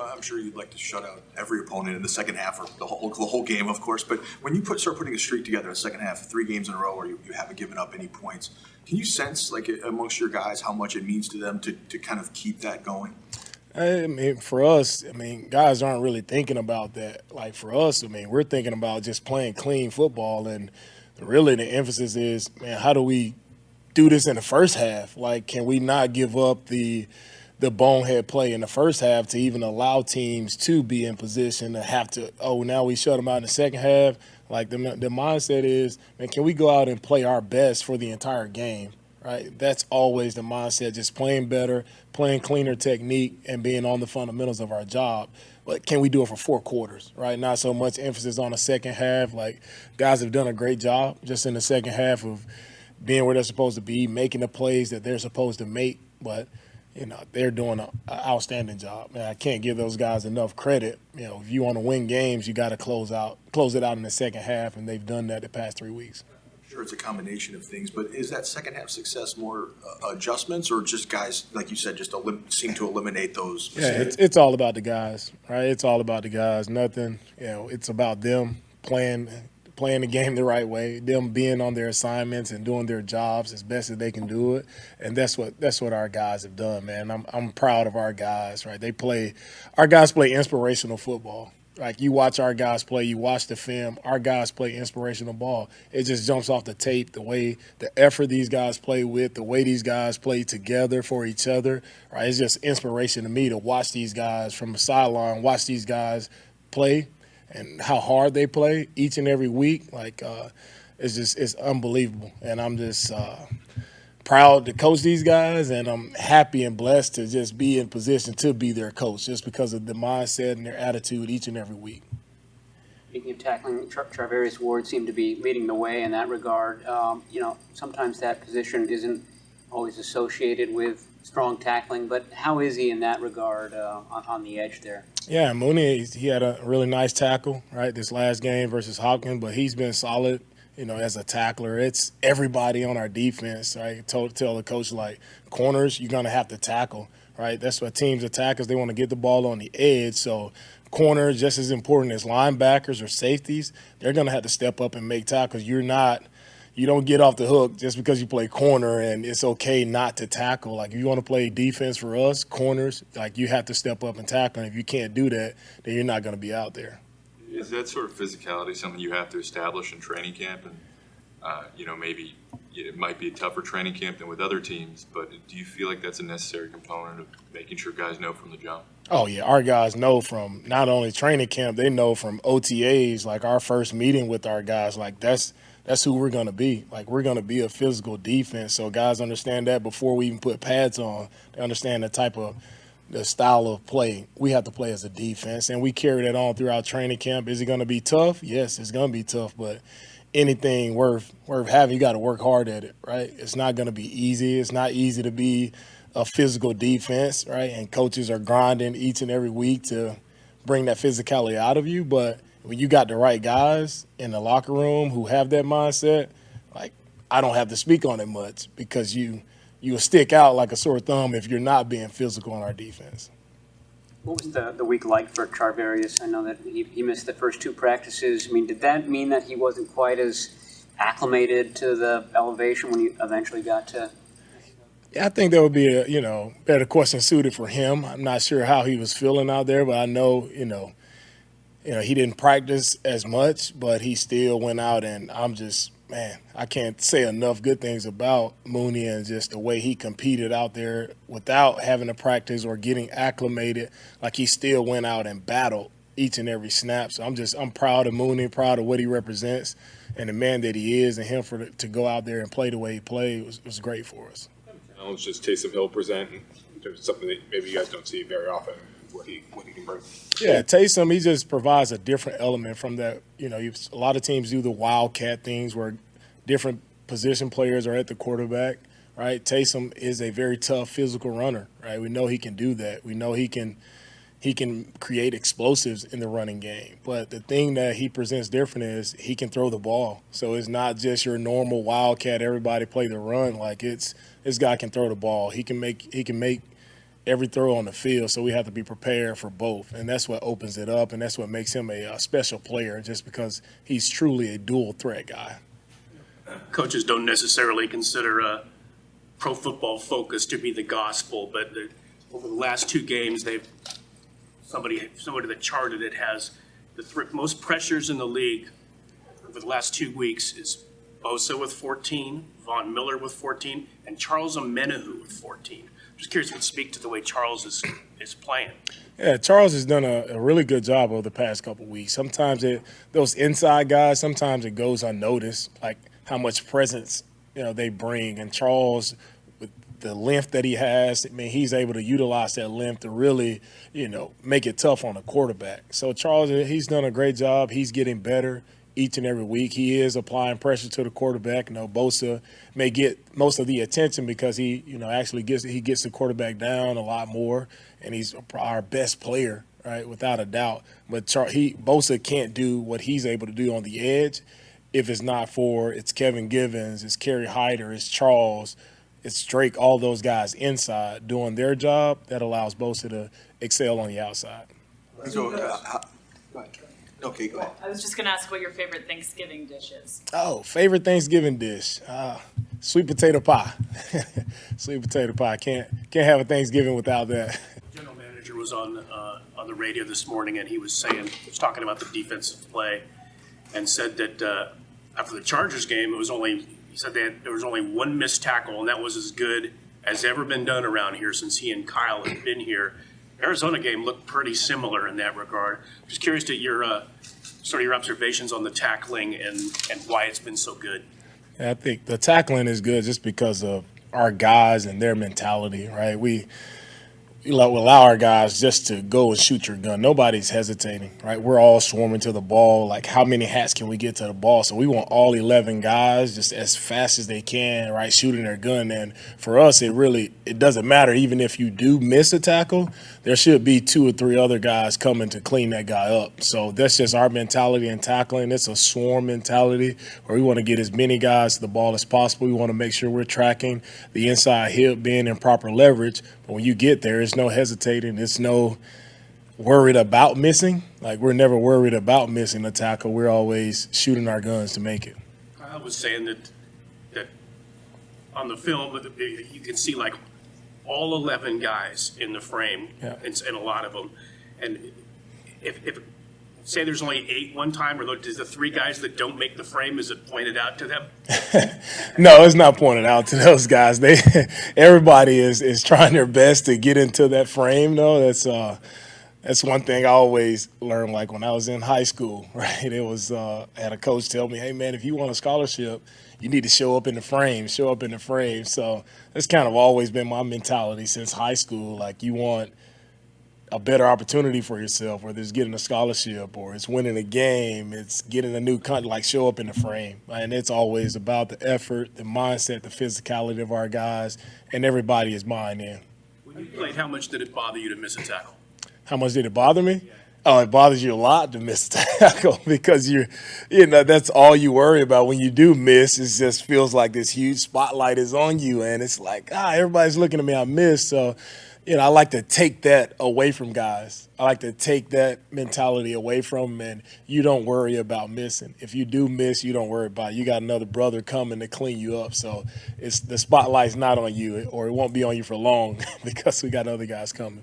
I'm sure you'd like to shut out every opponent in the second half or the whole game, of course. But when you start putting a streak together in the second half, 3 games in a row where you haven't given up any points, can you sense, like, amongst your guys how much it means to them to kind of keep that going? I mean, for us, I mean, guys aren't really thinking about that. Like for us, I mean, we're thinking about just playing clean football, and really the emphasis is, man, how do we do this in the first half? Like, can we not give up the bonehead play in the first half to even allow teams to be in position to have to, oh, now we shut them out in the second half? Like, the mindset is, man, can we go out and play our best for the entire game? Right? That's always the mindset, just playing better, playing cleaner technique, and being on the fundamentals of our job. But can we do it for 4 quarters, right? Not so much emphasis on the second half. Like, guys have done a great job just in the second half of being where they're supposed to be, making the plays that they're supposed to make. But, they're doing an outstanding job. Man, I can't give those guys enough credit. If you want to win games, you got to close it out in the second half, and they've done that the past 3 weeks. Sure, it's a combination of things, but is that second half success more adjustments or just guys, like you said, just seem to eliminate those mistakes? Yeah, it's all about the guys, right? It's all about the guys. Nothing, it's about them playing the game the right way, them being on their assignments and doing their jobs as best as they can do it. And that's what our guys have done, man. I'm proud of our guys, right? Our guys play inspirational football. Like, you watch our guys play, you watch the film, our guys play inspirational ball. It just jumps off the tape, the effort these guys play with, the way these guys play together for each other, right? It's just inspiration to me to watch these guys from the sideline, watch these guys play and how hard they play each and every week. Like, it's unbelievable. And I'm just proud to coach these guys, and I'm happy and blessed to just be in position to be their coach just because of the mindset and their attitude each and every week. Speaking of tackling, Charvarius Ward seemed to be leading the way in that regard. Sometimes that position isn't always associated with strong tackling, but how is he in that regard on the edge there? Yeah, Mooney, he had a really nice tackle, right, this last game versus Hopkins, but he's been solid. As a tackler, it's everybody on our defense, right? Tell the coach, like, corners, you're going to have to tackle, right? That's what teams attack is. They want to get the ball on the edge. So corners, just as important as linebackers or safeties, they're going to have to step up and make tackles. You don't get off the hook just because you play corner, and it's okay not to tackle. Like, if you want to play defense for us, corners, like, you have to step up and tackle. And if you can't do that, then you're not going to be out there. Is that sort of physicality something you have to establish in training camp? And, maybe it might be a tougher training camp than with other teams, but do you feel like that's a necessary component of making sure guys know from the jump? Oh, yeah. Our guys know from not only training camp, they know from OTAs, like our first meeting with our guys, like that's who we're going to be. Like, we're going to be a physical defense. So guys understand that before we even put pads on. They understand the style of play. We have to play as a defense, and we carry that on throughout training camp. Is it going to be tough? Yes, it's going to be tough, but anything worth having, you got to work hard at it, right? It's not going to be easy. It's not easy to be a physical defense, right? And coaches are grinding each and every week to bring that physicality out of you, but when you got the right guys in the locker room who have that mindset, like, I don't have to speak on it much because you will stick out like a sore thumb if you're not being physical on our defense. What was the week like for Charvarius? I know that he missed the first 2 practices. I mean, did that mean that he wasn't quite as acclimated to the elevation when he eventually got to? Yeah, I think that would be a better question suited for him. I'm not sure how he was feeling out there, but I know he didn't practice as much, but he still went out, and I can't say enough good things about Mooney and just the way he competed out there without having to practice or getting acclimated. Like, he still went out and battled each and every snap. So I'm proud of Mooney, proud of what he represents and the man that he is, and him to go out there and play the way he played was great for us. Challenge does Taysom Hill present in terms of something that maybe you guys don't see very often, what he can bring? Yeah, Taysom, he just provides a different element from that. A lot of teams do the wildcat things where different position players are at the quarterback, right? Taysom is a very tough physical runner, right? We know he can do that. We know he can create explosives in the running game. But the thing that he presents different is he can throw the ball. So it's not just your normal wildcat, everybody play the run. Like, this guy can throw the ball. He can make every throw on the field, so we have to be prepared for both. And that's what opens it up, and that's what makes him a special player, just because he's truly a dual threat guy. Coaches don't necessarily consider Pro Football Focus to be the gospel, but over the last two games, somebody that charted it has the most pressures in the league over the last 2 weeks is Bosa with 14, Von Miller with 14, and Charles Omenihu with 14. I'm just curious if you could speak to the way Charles is playing. Yeah, Charles has done a really good job over the past couple of weeks. Sometimes those inside guys, sometimes it goes unnoticed, like how much presence they bring. And Charles, with the length that he has, I mean, he's able to utilize that length to really, make it tough on the quarterback. So Charles, he's done a great job. He's getting better each and every week. He is applying pressure to the quarterback. Bosa may get most of the attention because he, actually gets the quarterback down a lot more, and he's our best player, right, without a doubt. But Bosa can't do what he's able to do on the edge if it's not for it's Kevin Givens, it's Kerry Hyder, it's Charles, it's Drake, all those guys inside doing their job. That allows Bosa to excel on the outside. Go ahead. Okay, go ahead. I was just going to ask what your favorite Thanksgiving dish is. Oh, favorite Thanksgiving dish? Sweet potato pie. Sweet potato pie. Can't have a Thanksgiving without that. General manager was on the radio this morning, and he was talking about the defensive play, and said that after the Chargers game, he said that there was only one missed tackle, and that was as good as ever been done around here since he and Kyle had been here. Arizona game looked pretty similar in that regard. Just curious to your observations on the tackling and why it's been so good. I think the tackling is good just because of our guys and their mentality, right? We allow our guys just to go and shoot your gun. Nobody's hesitating, right? We're all swarming to the ball. Like, how many hats can we get to the ball? So we want all 11 guys just as fast as they can, right, shooting their gun. And for us, it doesn't matter. Even if you do miss a tackle, there should be 2 or 3 other guys coming to clean that guy up. So that's just our mentality in tackling. It's a swarm mentality where we want to get as many guys to the ball as possible. We want to make sure we're tracking the inside hip, being in proper leverage. But when you get there, it's no hesitating. It's no worried about missing. Like, we're never worried about missing a tackle. We're always shooting our guns to make it. Kyle was saying that on the film, you can see like all 11 guys in the frame, Yeah. and a lot of them. And if say there's only 8 one time, or does the 3 guys that don't make the frame, is it pointed out to them? No, it's not pointed out to those guys. Everybody is trying their best to get into that frame, though. That's one thing I always learned, like when I was in high school, right? It was I had a coach tell me, hey, man, if you want a scholarship, you need to show up in the frame. So that's kind of always been my mentality since high school. Like, you want a better opportunity for yourself, whether it's getting a scholarship or it's winning a game, it's getting a new country, like, show up in the frame. And it's always about the effort, the mindset, the physicality of our guys, and everybody is buying in. When you played, how much did it bother you to miss a tackle? How much did it bother me? Oh, it bothers you a lot to miss a tackle because that's all you worry about. When you do miss, it just feels like this huge spotlight is on you, and it's like, everybody's looking at me, I missed. So, I like to take that away from guys. I like to take that mentality away from them, and you don't worry about missing. If you do miss, you don't worry about it. You got another brother coming to clean you up. So the spotlight's not on you, or it won't be on you for long because we got other guys coming.